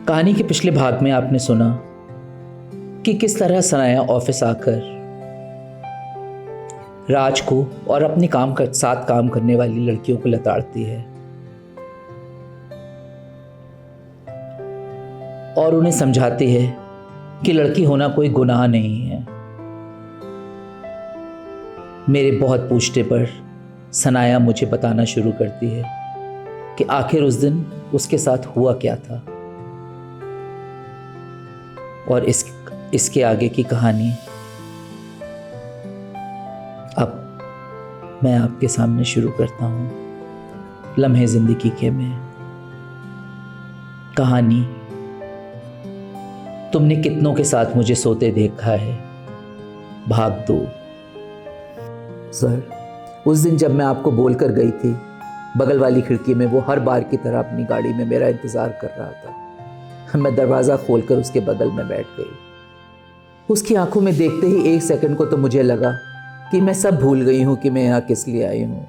कहानी के पिछले भाग में आपने सुना कि किस तरह सनाया ऑफिस आकर राज को और अपनी साथ काम करने वाली लड़कियों को लताड़ती है और उन्हें समझाती है कि लड़की होना कोई गुनाह नहीं है। मेरे बहुत पूछने पर सनाया मुझे बताना शुरू करती है कि आखिर उस दिन उसके साथ हुआ क्या था और इसके आगे की कहानी अब मैं आपके सामने शुरू करता हूं। लम्हे जिंदगी के में कहानी तुमने कितनों के साथ मुझे सोते देखा है, भाग 2। सर, उस दिन जब मैं आपको बोलकर गई थी, बगल वाली खिड़की में वो हर बार की तरह अपनी गाड़ी में मेरा इंतजार कर रहा था। मैं दरवाज़ा खोलकर उसके बगल में बैठ गई। उसकी आंखों में देखते ही 1 सेकंड को तो मुझे लगा कि मैं सब भूल गई हूँ कि मैं यहाँ किस लिए आई हूँ।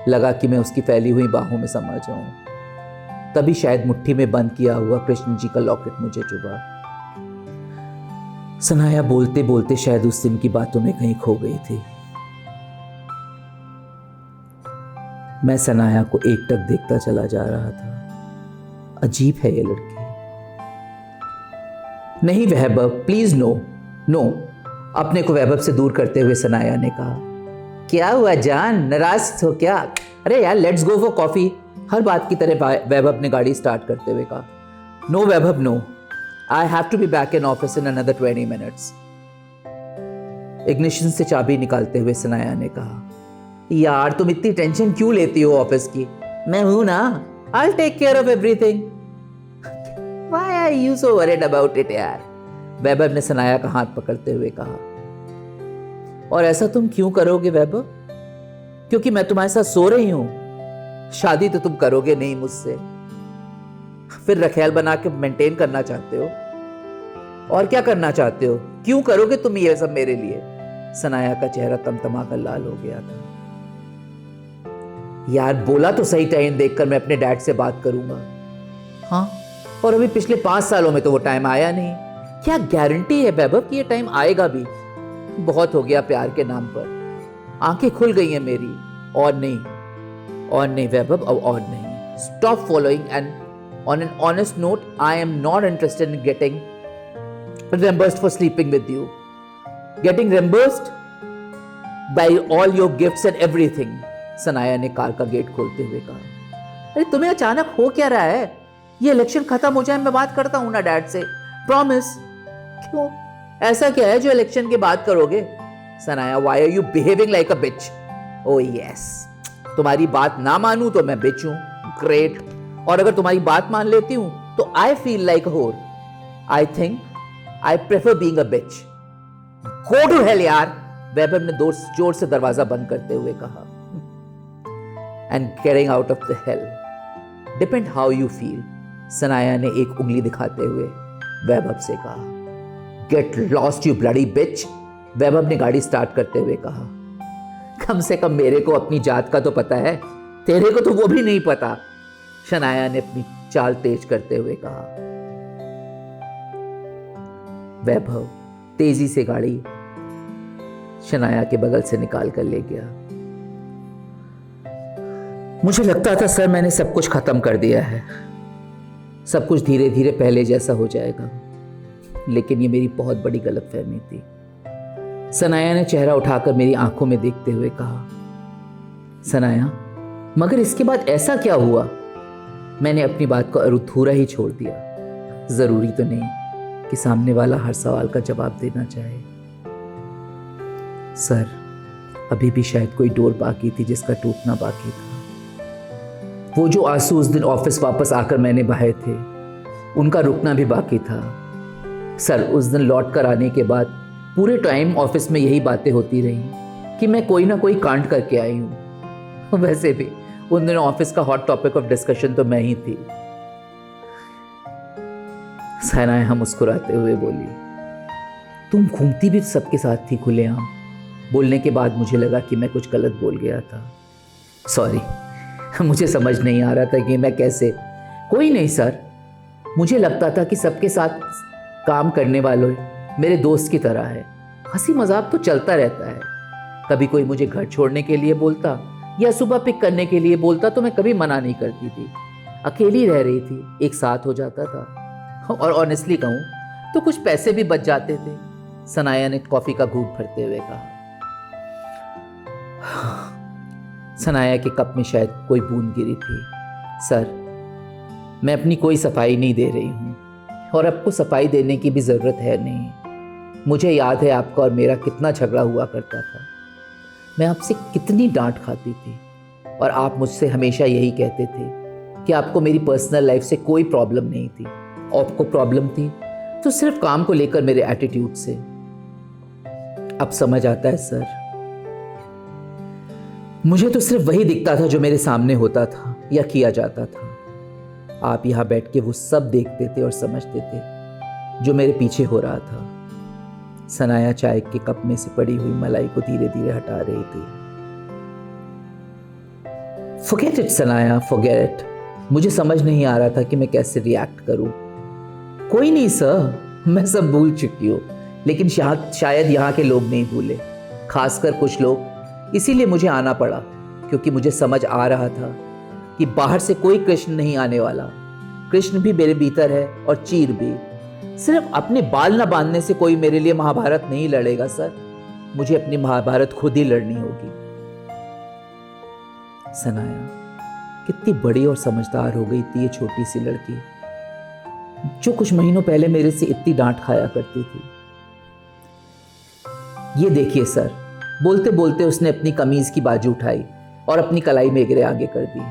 लगा कि मैं उसकी फैली हुई बाहों में समा जाऊँ। तभी शायद मुट्ठी में बंद किया हुआ कृष्ण जी का लॉकेट मुझे चुभा। सनाया बोलते बोलते शायद उस दिन की बातों में कहीं खो गई थी। मैं सनाया को एकटक देखता चला जा रहा था। अजीब है ये लड़की। नहीं वैभव, प्लीज नो नो, अपने को वैभव से दूर करते हुए सनाया ने कहा। क्या हुआ जान, नाराज हो क्या? अरे यार, लेट्स गो फॉर कॉफी। हर बात की तरह वैभव ने गाड़ी स्टार्ट करते हुए कहा। No Vaibhav no, I have to be back in office in another 20 minutes. Ignition से चाबी निकालते हुए सनाया ने कहा, यार तुम इतनी टेंशन क्यों लेती हो ऑफिस की? मैं हूं ना, I'll take care of everything. Why are you so worried about it यार? वैभव ने सनाया का हाथ पकड़ते हुए कहा। और ऐसा तुम क्यों करोगे वैभव? क्योंकि मैं तुम्हारे साथ सो रही हूं। शादी तो तुम करोगे नहीं मुझसे, फिर रखेल बना के मेंटेन करना चाहते हो। और क्या करना चाहते हो? क्यों करोगे तुम ये सब मेरे लिए? सनाया का चेहरा तमतमाकर लाल हो गया था। यार बोला तो सही टाइम देखकर मैं अपने डैड से बात करूंगा। हाँ, और अभी पिछले 5 सालों में तो वो टाइम आया नहीं। क्या गारंटी है वैभव कि ये टाइम आएगा भी? बहुत हो गया प्यार के नाम पर। आंखें खुल गई हैं मेरी। और नहीं वैभव, अब और नहीं। Stop following and on an honest note, I am not interested in getting reimbursed for sleeping with you. Getting reimbursed by all your gifts and everything. Sanaya ने कार का गेट खोलते हुए कहा। अरे तुम्हें अचानक हो क्या रहा है? ये इलेक्शन खत्म हो जाए मैं बात करता हूं ना डैड से, प्रॉमिस। क्यों? ऐसा क्या है जो इलेक्शन के बाद करोगे? Sanaya, why are you behaving like a bitch? Oh yes, तुम्हारी बात ना मानूं तो मैं बिच हूं। ग्रेट। और अगर तुम्हारी बात मान लेती हूं तो आई फील लाइक होर। I think I prefer being a bitch. Go to hell यार, वैभव ने जोर से दरवाजा बंद करते हुए कहा। And getting out of the hell depend how you feel. Sanaya ने एक उंगली दिखाते हुए वैभव से कहा। Get lost you bloody bitch. वैभव ने गाड़ी स्टार्ट करते हुए कहा। कम से कम मेरे को अपनी जात का तो पता है, तेरे को तो वो भी नहीं पता। सनाया ने अपनी चाल तेज करते हुए कहा। वैभव तेजी से गाड़ी शनाया के बगल से निकाल कर ले गया। मुझे लगता था सर मैंने सब कुछ खत्म कर दिया है, सब कुछ धीरे धीरे पहले जैसा हो जाएगा, लेकिन ये मेरी बहुत बड़ी गलतफहमी थी। सनाया ने चेहरा उठाकर मेरी आंखों में देखते हुए कहा। सनाया, मगर इसके बाद ऐसा क्या हुआ? मैंने अपनी बात को अधूरा ही छोड़ दिया। जरूरी तो नहीं कि सामने वाला हर सवाल का जवाब देना चाहे। सर, अभी भी शायद कोई डोर बाकी थी जिसका टूटना बाकी था। वो जो आंसू उस दिन ऑफिस वापस आकर मैंने बहाए थे, उनका रुकना भी बाकी था। सर, उस दिन लौट कर आने के बाद पूरे टाइम ऑफिस में यही बातें होती रही कि मैं कोई ना कोई कांड करके आई हूं। वैसे भी उन दिनों ऑफिस का हॉट टॉपिक ऑफ डिस्कशन तो मैं ही थी। सनाया मुस्कुराते हुए बोली, तुम घूमती भी सबके साथ थी खुलेआम। बोलने के बाद मुझे लगा कि मैं कुछ गलत बोल गया था। सॉरी, मुझे समझ नहीं आ रहा था कि मैं कैसे। कोई नहीं सर, मुझे लगता था कि सबके साथ काम करने वालों मेरे दोस्त की तरह है, हंसी मजाक तो चलता रहता है। कभी कोई मुझे घर छोड़ने के लिए बोलता या सुबह पिक करने के लिए बोलता तो मैं कभी मना नहीं करती थी। अकेली रह रही थी, एक साथ हो जाता था, और ऑनेस्टली कहूँ तो कुछ पैसे भी बच जाते थे। सनाया ने कॉफी का घूंट भरते हुए कहा। सनाया के कप में शायद कोई बूंद गिरी थी। सर, मैं अपनी कोई सफाई नहीं दे रही हूँ और आपको सफाई देने की भी ज़रूरत है नहीं। मुझे याद है आपका और मेरा कितना झगड़ा हुआ करता था। मैं आपसे कितनी डांट खाती थी और आप मुझसे हमेशा यही कहते थे कि आपको मेरी पर्सनल लाइफ से कोई प्रॉब्लम नहीं थी। आपको प्रॉब्लम थी तो सिर्फ काम को लेकर मेरे एटीट्यूड से। अब समझ आता है सर, मुझे तो सिर्फ वही दिखता था जो मेरे सामने होता था या किया जाता था। आप यहां बैठ के वो सब देखते थे और समझते थे जो मेरे पीछे हो रहा था। सनाया चाय के कप में से पड़ी हुई मलाई को धीरे धीरे हटा रही थी। Forget it Sanaya, forget it। मुझे समझ नहीं आ रहा था कि मैं कैसे रिएक्ट करूं। कोई नहीं सर, मैं सब भूल चुकी हूं, लेकिन शायद यहाँ के लोग नहीं भूले, खासकर कुछ लोग। इसीलिए मुझे आना पड़ा, क्योंकि मुझे समझ आ रहा था कि बाहर से कोई कृष्ण नहीं आने वाला। कृष्ण भी मेरे भीतर है और चीर भी। सिर्फ अपने बाल न बांधने से कोई मेरे लिए महाभारत नहीं लड़ेगा सर। मुझे अपनी महाभारत खुद ही लड़नी होगी। सनाया कितनी बड़ी और समझदार हो गई थी ये छोटी सी लड़की, जो कुछ महीनों पहले मेरे से इतनी डांट खाया करती थी। ये देखिए सर, बोलते बोलते उसने अपनी कमीज की बाजू उठाई और अपनी कलाई मेरे आगे कर दी।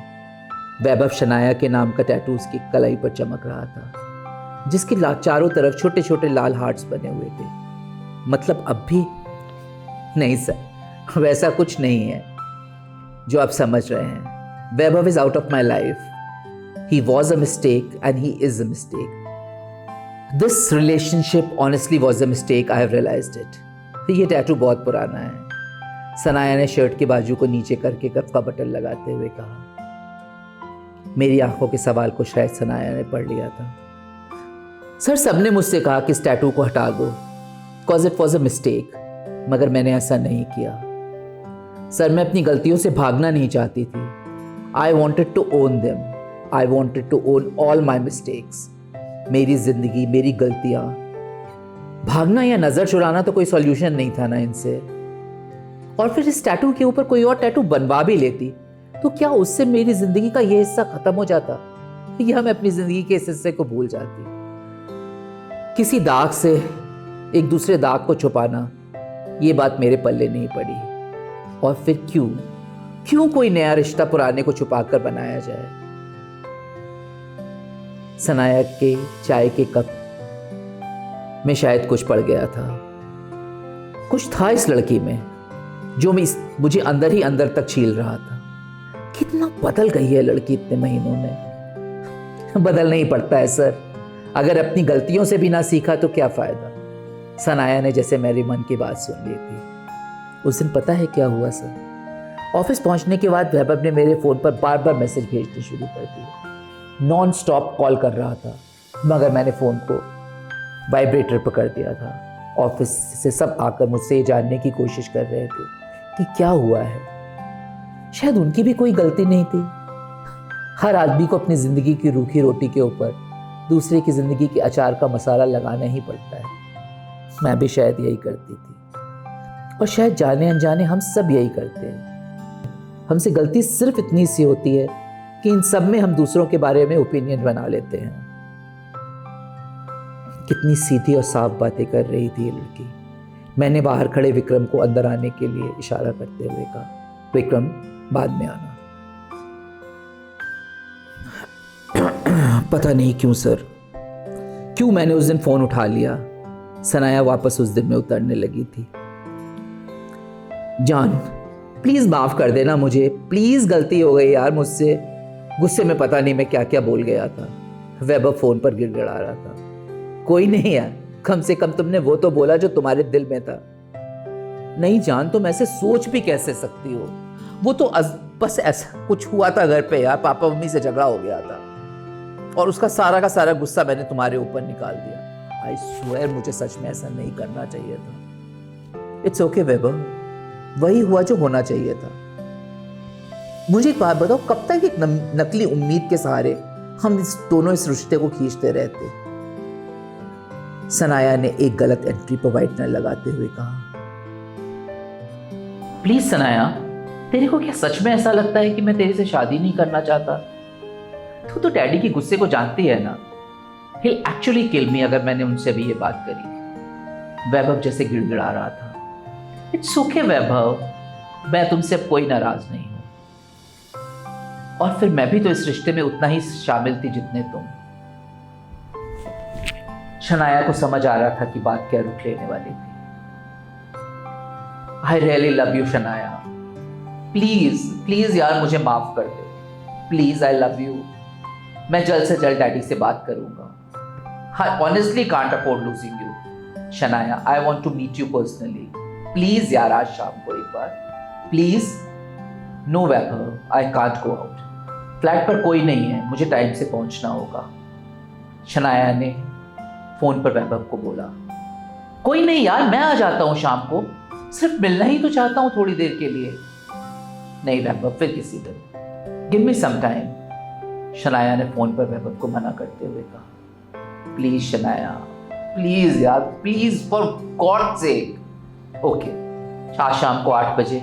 वैभव शनाया के नाम का टैटू उसकी कलाई पर चमक रहा था, जिसके चारों तरफ छोटे छोटे लाल हार्ट्स बने हुए थे। मतलब अब भी नहीं सर, वैसा कुछ नहीं है जो आप समझ रहे हैं। Vaibhav is out of my life. He was a mistake and he is a mistake. This relationship honestly was a mistake. I have realised it. ये टैटू बहुत पुराना है। सनाया ने शर्ट की बाजू को नीचे करके कप का बटन लगाते हुए कहा। मेरी आंखों के सवाल को शायद सनाया ने पढ़ लिया था। सर, सबने मुझसे कहा कि इस टैटू को हटा दो, because it was a mistake, मगर मैंने ऐसा नहीं किया। सर, मैं अपनी गलतियों से भागना नहीं चाहती थी। I wanted to own them. I wanted to own all my mistakes. मेरी जिंदगी, मेरी गलतियां। भागना या नजर चुराना तो कोई सॉल्यूशन नहीं था ना इनसे। और फिर इस टैटू के ऊपर कोई और टैटू बनवा भी लेती तो क्या उससे मेरी जिंदगी का यह हिस्सा खत्म हो जाता, या मैं अपनी जिंदगी के इस हिस्से को भूल जाती। किसी दाग से एक दूसरे दाग को छुपाना, ये बात मेरे पल्ले नहीं पड़ी। और फिर क्यों कोई नया रिश्ता पुराने को छुपाकर बनाया जाए। सनाया के चाय के कप में शायद कुछ पड़ गया था। कुछ था इस लड़की में जो मुझे अंदर ही अंदर तक छील रहा था। कितना बदल गई है लड़की इतने महीनों में। बदलना ही पड़ता है सर। अगर अपनी गलतियों से भी ना सीखा तो क्या फायदा। सनाया ने जैसे मेरे मन की बात सुन ली थी। उस दिन पता है क्या हुआ सर? ऑफिस पहुंचने के बाद वैभव ने मेरे फोन पर बार बार मैसेज भेजने शुरू कर दिए। नॉन स्टॉप कॉल कर रहा था, मगर मैंने फोन को वाइब्रेटर पर कर दिया था। ऑफिस से सब आकर मुझसे ये जानने की कोशिश कर रहे थे कि क्या हुआ है। शायद उनकी भी कोई गलती नहीं थी। हर आदमी को अपनी जिंदगी की रूखी रोटी के ऊपर दूसरे की जिंदगी के अचार का मसाला लगाना ही पड़ता है। मैं भी शायद यही करती थी, और शायद जाने अनजाने हम सब यही करते हैं। हमसे गलती सिर्फ इतनी सी होती है कि इन सब में हम दूसरों के बारे में ओपिनियन बना लेते हैं। कितनी सीधी और साफ बातें कर रही थी ये लड़की। मैंने बाहर खड़े विक्रम को अंदर आने के लिए इशारा करते हुए कहा, विक्रम बाद में आना। पता नहीं क्यों सर, क्यों मैंने उस दिन फोन उठा लिया। सनाया वापस उस दिन में उतरने लगी थी। जान, प्लीज माफ कर देना मुझे, प्लीज गलती हो गई यार मुझसे। गुस्से में पता नहीं मैं क्या क्या बोल गया था। वैभव फोन पर गिड़गिड़ा रहा था। कोई नहीं यार, कम से कम तुमने वो तो बोला जो तुम्हारे दिल में था। नहीं जान, तुम ऐसे सोच भी कैसे सकती हो? वो तो बस ऐसा कुछ हुआ था घर पे यार, पापा मम्मी से झगड़ा हो गया था। और उसका सारा का सारा गुस्सा मैंने तुम्हारे ऊपर निकाल दिया। आई स्वेयर मुझे सच में ऐसा नहीं करना चाहिए था। इट्स ओके वैभव, वही हुआ जो होना चाहिए था। मुझे एक बात बताओ, कब तक एक नकली उम्मीद के सहारे हम इस रिश्ते को खींचते रहते? सनाया ने एक गलत एंट्री पर वाइटनर लगाते हुए कहा। प्लीज सनाया, तेरे को क्या सच में ऐसा लगता है कि मैं तेरे से शादी नहीं करना चाहता? तू तो डैडी के गुस्से को जानती है ना। He'll actually kill me अगर मैंने उनसे भी ये बात करी। वैभव जैसे गिड़गिड़ा रहा था। इट्स ओके वैभव, मैं तुमसे अब कोई नाराज नहीं हूं, और फिर मैं भी तो इस रिश्ते में उतना ही शामिल थी जितने तुम। शनाया को समझ आ रहा था कि बात क्या रुख लेने वाली थी। I really love you Shanaya, please please यार मुझे माफ कर दे, प्लीज, आई लव यू। मैं जल्द से जल्द डैडी से बात करूंगा। I honestly can't afford losing you Shanaya, I want to meet you personally. Please यार आज शाम को एक बार, please. No Vaibhav, I can't go out, flat पर कोई नहीं है, मुझे टाइम से पहुंचना होगा। शनाया ने फोन पर वैभव को बोला। कोई नहीं यार, मैं आ जाता हूं शाम को, सिर्फ मिलना ही तो चाहता हूं थोड़ी देर के लिए। नहीं वैभव, फिर किसी दिन, give me some time. Shanaya ने फोन पर वैभव को मना करते हुए कहा। प्लीज शनाया, प्लीज यार, please, for God sake. Okay, आज शाम को 8 बजे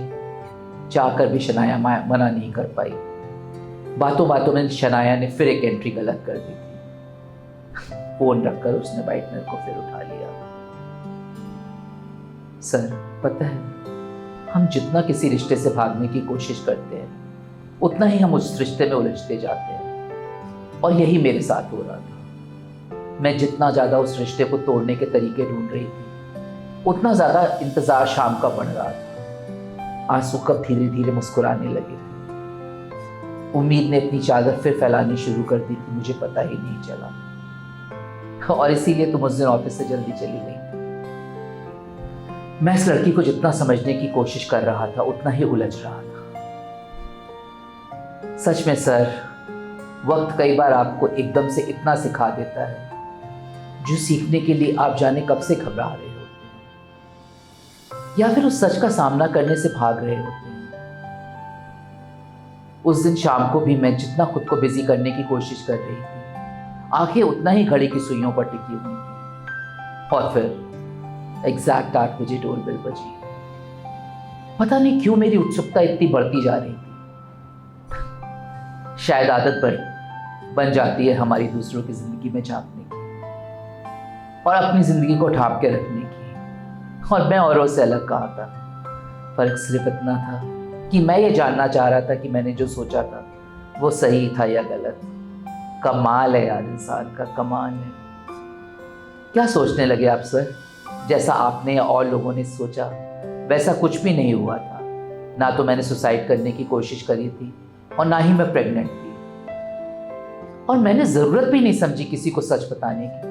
जाकर भी शनाया मना नहीं कर पाई। बातों बातों में शनाया ने फिर एक एंट्री गलत कर दी थी। फोन रखकर उसने वाइटनर को फिर उठा लिया। सर, पता है, हम जितना किसी रिश्ते से भागने की कोशिश करते हैं उतना ही हम उस रिश्ते में उलझते जाते हैं, और यही मेरे साथ हो रहा था। मैं जितना ज़्यादा उस रिश्ते को तोड़ने के तरीके ढूंढ रही थी उतना ज़्यादा इंतज़ार शाम का बढ़ रहा था। आंसू कब धीरे धीरे मुस्कुराने लगे थे। उम्मीद ने अपनी चादर फिर फैलानी शुरू कर दी थी, मुझे पता ही नहीं चला, और इसीलिए तुम उस दिन ऑफिस से जल्दी चली गई। मैं इस लड़की को जितना समझने की कोशिश कर रहा था उतना ही उलझ रहा था। सच में सर, वक्त कई बार आपको एकदम से इतना सिखा देता है जो सीखने के लिए आप जाने कब से घबरा रहे होते हैं, या फिर उस सच का सामना करने से भाग रहे होते हैं। उस दिन शाम को भी मैं जितना खुद को बिजी करने की कोशिश कर रही थी, आंखें उतना ही घड़ी की सुइयों पर टिकी हुई थी। और फिर एग्जैक्ट 8 बजे डोरबेल बजी। पता नहीं क्यों मेरी उत्सुकता इतनी बढ़ती जा रही थी। शायद आदत बन जाती है हमारी दूसरों की जिंदगी में झांकने की और अपनी जिंदगी को ढांप के रखने की, और मैं औरों से अलग कहा था। फर्क सिर्फ इतना था कि मैं ये जानना चाह रहा था कि मैंने जो सोचा था वो सही था या गलत। कमाल है यार, इंसान का कमाल है। क्या सोचने लगे आप सर? जैसा आपने या और लोगों ने सोचा वैसा कुछ भी नहीं हुआ था। ना तो मैंने सुसाइड करने की कोशिश करी थी और ना ही मैं प्रेग्नेंट थी, और मैंने ज़रूरत भी नहीं समझी किसी को सच बताने की।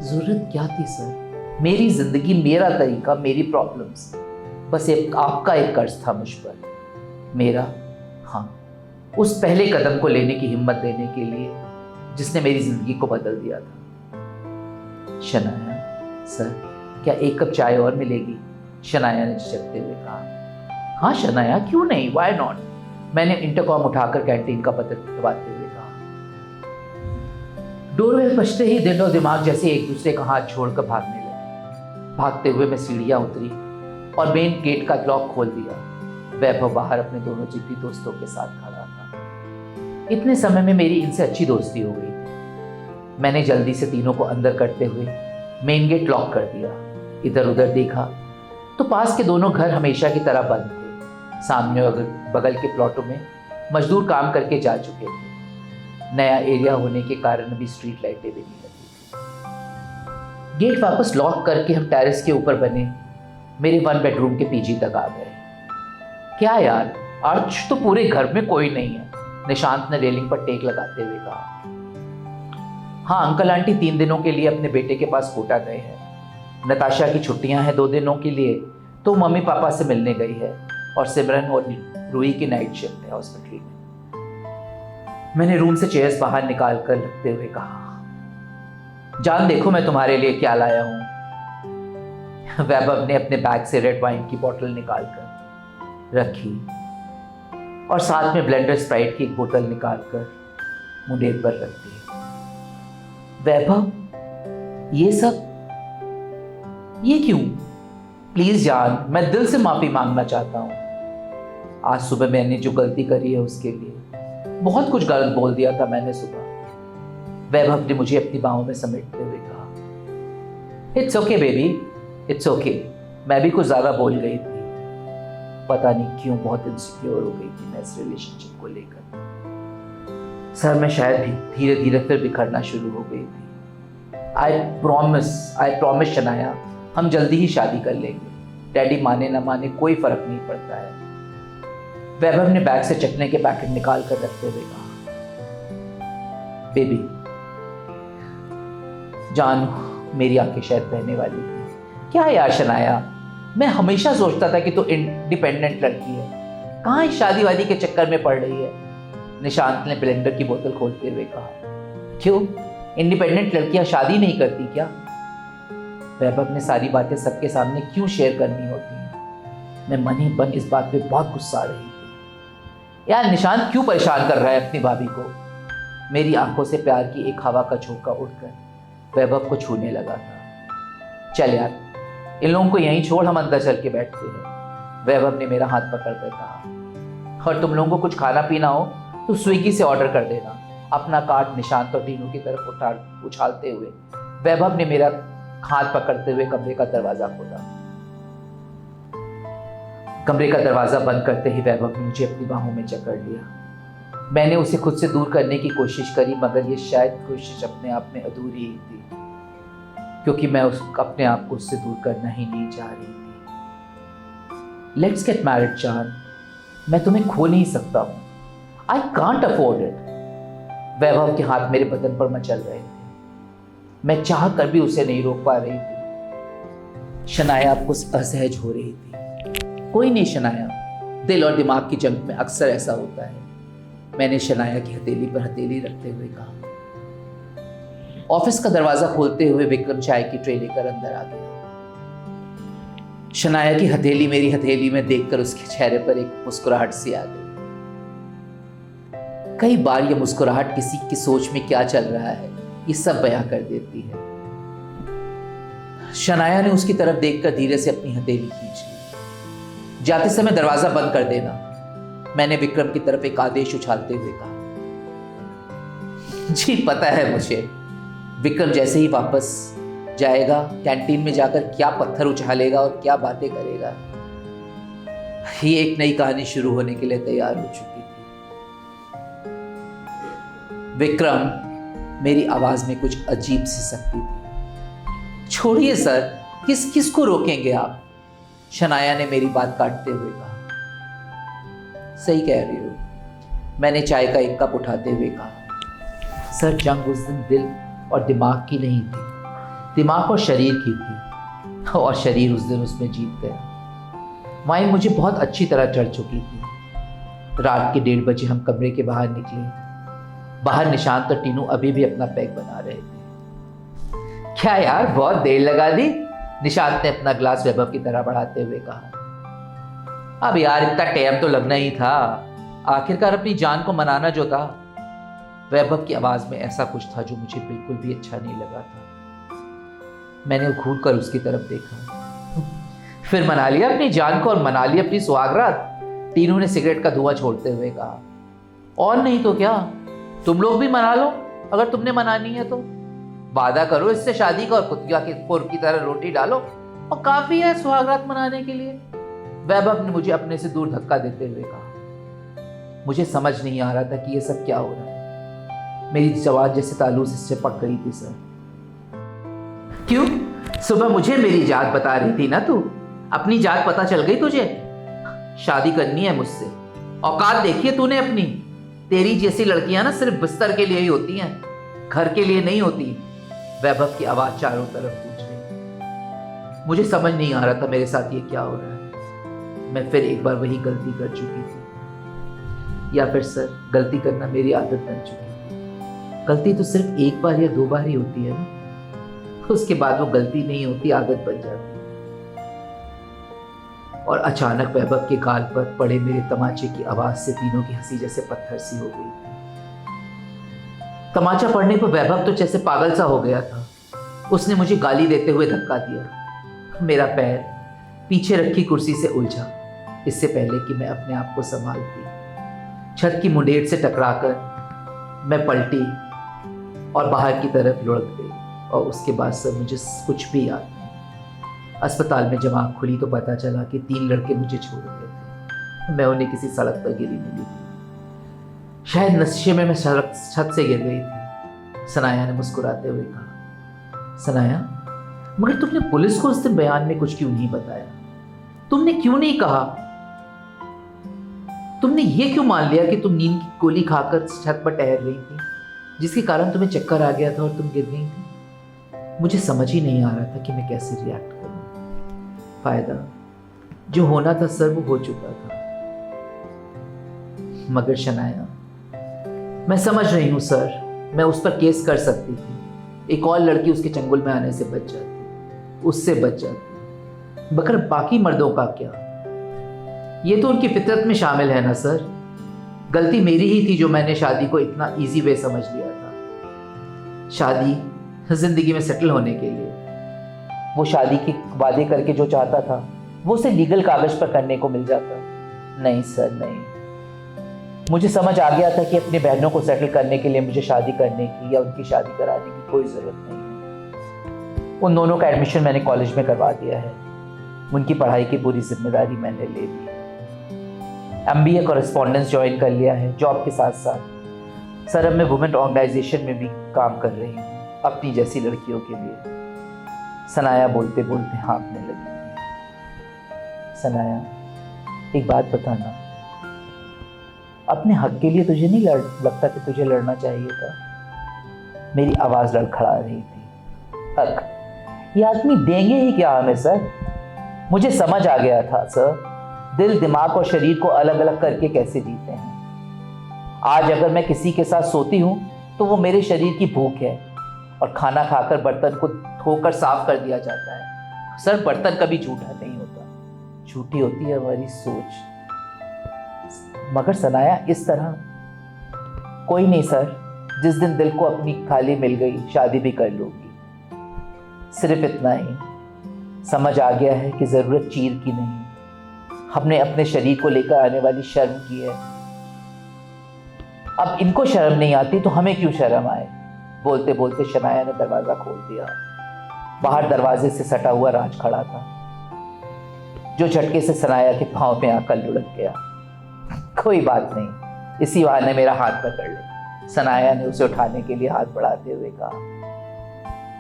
ज़रूरत क्या थी सर? मेरी ज़िंदगी, मेरा तरीका, मेरी प्रॉब्लम्स, बस एक आपका एक कर्ज था मुझ पर, मेरा, हाँ, उस पहले कदम को लेने की हिम्मत देने के लिए जिसने मेरी ज़िंदगी को बदल दिया था। शनाया, सर क्या एक कप चाय और मिलेगी? शनाया ने झिझकते हुए कहा। हाँ शनाया, क्यों नहीं, वाई नॉट, मैंने इंटरकॉम उठाकर कैंटीन का पता दबाते हुए कहा। डोरबेल बजते ही दिल और दिमाग जैसे एक दूसरे का हाथ छोड़कर भागने लगे। भागते हुए मैं सीढ़ियां उतरी और मेन गेट का लॉक खोल दिया। वैभव बाहर अपने दोनों जिद्दी दोस्तों के साथ खड़ा था। इतने समय में मेरी इनसे अच्छी दोस्ती हो गई थी। मैंने जल्दी से तीनों को अंदर करते हुए मेन गेट लॉक कर दिया। इधर उधर देखा तो पास के दोनों घर हमेशा की तरह बंद थे। सामने बगल के प्लॉटों में मजदूर काम करके जा चुके थे। नया एरिया होने के कारण अभी स्ट्रीट लाइटें भी नहीं लगी थी। गेट वापस लॉक करके हम टेरेस के ऊपर बने मेरे 1 बेडरूम के पीजी तक आ गए। क्या यार, आज तो पूरे घर में कोई नहीं है, निशांत ने रेलिंग पर टेक लगाते हुए कहा। हाँ, अंकल आंटी 3 दिनों के लिए अपने बेटे के पास कोटा गए हैं। नताशा की छुट्टियां हैं 2 दिनों के लिए, तो मम्मी पापा से मिलने गई है, और सिमरन और रूही की नाइट शिफ्ट है हॉस्पिटल में। मैंने रूम से चेयर्स बाहर निकाल कर रखते हुए कहा, जान देखो मैं तुम्हारे लिए क्या लाया हूं। वैभव ने अपने बैग से रेड वाइन की बोतल निकाल कर रखी और साथ में ब्लेंडर स्प्राइट की एक बोतल निकाल कर मुंडेर पर रख दी। वैभव, ये सब ये क्यों? प्लीज जान, मैं दिल से माफी मांगना चाहता हूं। आज सुबह मैंने जो गलती करी है उसके लिए बहुत कुछ गलत बोल दिया था मैंने सुबह। वैभव ने मुझे अपनी बाहों में समेटते हुए कहा, it's okay baby, it's okay. मैं भी कुछ ज्यादा बोल गई थी। पता नहीं क्यों बहुत इनसिक्योर हो गई थी मैं इस रिलेशनशिप को लेकर। सर, मैं शायद भी धीरे धीरे फिर बिखरना शुरू हो गई थी। आई प्रॉमिस शनाया, हम जल्दी ही शादी कर लेंगे। डैडी माने ना माने कोई फर्क नहीं पड़ता है। वैभव ने बैग से चटनी के पैकेट निकाल कर रखते हुए कहा, बेबी जान, मेरी आंखें शायद बहने वाली थी। क्या यार शनाया, मैं हमेशा सोचता था कि तू इंडिपेंडेंट लड़की है, कहाँ इस शादी वादी के चक्कर में पड़ रही है। निशांत ने ब्लेंडर की बोतल खोलते हुए कहा, क्यों इंडिपेंडेंट लड़कियां शादी नहीं करती क्या? वैभव ने सारी बातें सबके सामने क्यों शेयर करनी होती हैं? मैं मन ही मन इस बात पे बहुत गुस्सा आ रही थी। यार निशांत क्यों परेशान कर रहा है अपनी भाभी को? मेरी आंखों से प्यार की एक हवा का झोंका उड़कर वैभव को छूने लगा था। चल यार, इन लोगों को यहीं छोड़, हम अंदर चल के बैठते हैं। वैभव ने मेरा हाथ पकड़कर कहा, और तुम लोगों को कुछ खाना पीना हो तो स्विगी से ऑर्डर कर देना। अपना कार्ड निशांत और टीनू की तरफ उछालते हुए वैभव ने मेरा हाथ पकड़ते हुए कमरे का दरवाजा खोला। कमरे का दरवाजा बंद करते ही वैभव ने मुझे अपनी बाहों में जकड़ लिया। मैंने उसे खुद से दूर करने की कोशिश करी, मगर ये शायद कोशिश अपने आप में अधूरी ही थी, क्योंकि मैं अपने आप को उससे दूर करना ही नहीं चाह रही थी। लेट्स गेट मैरिड जान, मैं तुम्हें खो नहीं सकता हूं। I can't afford it. Vaibhav के हाथ मेरे बदन पर मचल रहे थे। मैं चाह कर भी उसे नहीं रोक पा रही थी। शनाया आपको असहज हो रही थी। कोई नहीं शनाया, दिल और दिमाग की जंग में अक्सर ऐसा होता है। मैंने शनाया की हथेली पर हथेली रखते हुए कहा। ऑफिस का दरवाजा खोलते हुए विक्रम चाय की ट्रे लेकर अंदर आ गया। शनाया की हथेली मेरी हथेली में देखकर उसके चेहरे पर एक मुस्कुराहट सी आ गई। कई बार ये मुस्कुराहट किसी की सोच में क्या चल रहा है ये सब बयां कर देती है। शनाया ने उसकी तरफ देखकर धीरे से अपनी हथेली खींच ली। जाते समय दरवाजा बंद कर देना, मैंने विक्रम की तरफ एक आदेश उछालते हुए कहा। जी पता है मुझे। विक्रम जैसे ही वापस जाएगा, कैंटीन में जाकर क्या पत्थर उछालेगा और क्या बातें करेगा। ये एक नई कहानी शुरू होने के लिए तैयार हो चुकी थी। विक्रम, मेरी आवाज में कुछ अजीब सी शक्ति थी। छोड़िए सर, किसको रोकेंगे आप? शनाया ने मेरी बात काटते हुए कहा। सही कह रही हो, मैंने चाय का एक कप उठाते हुए कहा। सर, जंग उस दिन दिल और दिमाग की नहीं थी, दिमाग और शरीर की थी, और शरीर उस दिन उसमें जीत गया। वाइन मुझे बहुत अच्छी तरह चढ़ चुकी थी। रात के 1:30 बजे हम कमरे के बाहर निकले। बाहर निशांत और टीनू अभी भी अपना पैक बना रहे थे। क्या यार, बहुत देर लगा दी? निशांत ने अपना ग्लास वैभव की तरह बढ़ाते हुए कहा। अब यार इतना टाइम तो लगना ही था, आखिरकार अपनी जान को मनाना जो था। वैभव की आवाज में ऐसा कुछ था जो मुझे बिल्कुल भी अच्छा नहीं लगा था। मैंने घूर कर उसकी तरफ देखा। फिर मना लिया अपनी जान को और मना ली अपनी सुहागरात? टीनू ने सिगरेट का धुआं छोड़ते हुए कहा। और नहीं तो क्या, तुम लोग भी मना लो अगर तुमने मनानी है तो। वादा करो इससे शादी का और कुतिया के पुर की तरह रोटी डालो और काफी है सुहागरात मनाने के लिए। वैभव ने मुझे अपने से दूर धक्का देते हुए कहा। मुझे समझ नहीं आ रहा था कि ये सब क्या हो रहा है। मेरी जवान जैसे तालू से चिपक गई थी सर। क्यों? सुबह मुझे मेरी जात बता रही थी ना तू? अपनी जात पता चल गई तुझे? शादी करनी है मुझसे, औकात देखिए तूने अपनी। तेरी जैसी लड़कियां ना सिर्फ बिस्तर के लिए ही होती हैं, घर के लिए नहीं होती। वैभव की आवाज चारों तरफ गूंज रही। मुझे समझ नहीं आ रहा था मेरे साथ ये क्या हो रहा है। मैं फिर एक बार वही गलती कर चुकी थी। या फिर सर गलती करना मेरी आदत बन चुकी है। गलती तो सिर्फ एक बार या दो बार ही होती है ना, उसके बाद वो गलती नहीं होती, आदत बन जाती है। और अचानक वैभव के गाल पर पड़े मेरे तमाचे की आवाज से तीनों की हंसी जैसे पत्थर सी हो गई थी। तमाचा पड़ने पर वैभव तो जैसे पागल सा हो गया था। उसने मुझे गाली देते हुए धक्का दिया। मेरा पैर पीछे रखी कुर्सी से उलझा, इससे पहले कि मैं अपने आप को संभालती। छत की मुंडेर से टकराकर मैं पलटी और बाहर की तरफ लुढ़क गई। और उसके बाद सर मुझे कुछ भी याद नहीं। अस्पताल में जब आँख खुली तो पता चला कि 3 लड़के मुझे छोड़ गए थे। मैं उन्हें किसी सड़क पर गिरी मिली थी। शायद नशे में मैं सड़क छत से गिर गई थी। सनाया ने मुस्कुराते हुए कहा, सनाया, मगर तुमने पुलिस को उस दिन बयान में कुछ क्यों नहीं बताया? तुमने क्यों नहीं कहा? तुमने ये क्यों मान लिया कि तुम नींद की गोली खाकर छत पर टहल रही थी, जिसके कारण तुम्हें चक्कर आ गया था और तुम गिर गई थी? मुझे समझ ही नहीं आ रहा था कि मैं कैसे रिएक्ट करूं। फायदा जो होना था सर वो हो चुका था। मगर शनाया, मैं समझ रही हूं सर, मैं उस पर केस कर सकती थी। एक और लड़की उसके चंगुल में आने से बच जाती, उससे बच जाती। मगर बाकी मर्दों का क्या? ये तो उनकी फितरत में शामिल है ना सर। गलती मेरी ही थी जो मैंने शादी को इतना इजी वे समझ लिया था। शादी जिंदगी में सेटल होने के लिए, वो शादी के वादे करके जो चाहता था वो उसे लीगल कागज पर करने को मिल जाता। नहीं सर, नहीं। मुझे समझ आ गया था कि अपनी बहनों को सेटल करने के लिए मुझे शादी करने की या उनकी शादी कराने की कोई जरूरत नहीं है। उन दोनों का एडमिशन मैंने कॉलेज में करवा दिया है। उनकी पढ़ाई की पूरी जिम्मेदारी मैंने ले ली है। MBA कॉरेस्पॉन्डेंस ज्वाइन कर लिया है जॉब के साथ साथ। सर अब मैं वुमेन ऑर्गेनाइजेशन में भी काम कर रही हूँ, अपनी जैसी लड़कियों के लिए। सनाया बोलते बोलते हाँफने लगी। सनाया, एक बात बताना, अपने हक के लिए तुझे नहीं लगता कि तुझे लड़ना चाहिए था? मेरी आवाज लड़खड़ा रही थी। हक? ये आदमी देंगे ही क्या हमें सर? मुझे समझ आ गया था सर, दिल, दिमाग और शरीर को अलग अलग करके कैसे जीते हैं। आज अगर मैं किसी के साथ सोती हूं तो वो मेरे शरीर की भूख है, और खाना खाकर बर्तन को धोकर साफ कर दिया जाता है। सर बर्तन कभी झूठा नहीं होता, झूठी होती है हमारी सोच। मगर सनाया, इस तरह कोई नहीं सर, जिस दिन दिल को अपनी खाली मिल गई शादी भी कर लूंगी। सिर्फ इतना ही, समझ आ गया है कि जरूरत चीर की नहीं, हमने अपने शरीर को लेकर आने वाली शर्म की है। अब इनको शर्म नहीं आती तो हमें क्यों शर्म आए? बोलते बोलते शनाया ने दरवाजा खोल दिया। बाहर दरवाजे से सटा हुआ राज खड़ा था, जो झटके से सनाया के पांव में आकर लुढ़क गया। कोई बात नहीं, इसी बहाने मेरा हाथ पकड़ ले, सनाया ने उसे उठाने के लिए हाथ बढ़ाते हुए कहा।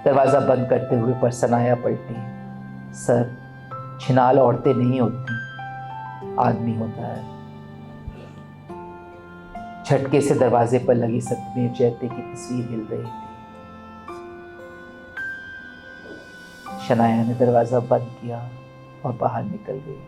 दरवाजा बंद करते हुए पर सनाया पलटी। सर, छिनाल औरतें नहीं होती, आदमी होता है। झटके से दरवाजे पर लगी सत्यमेव जयते की तस्वीर हिल रही थी। शनाया ने दरवाजा बंद किया और बाहर निकल गई।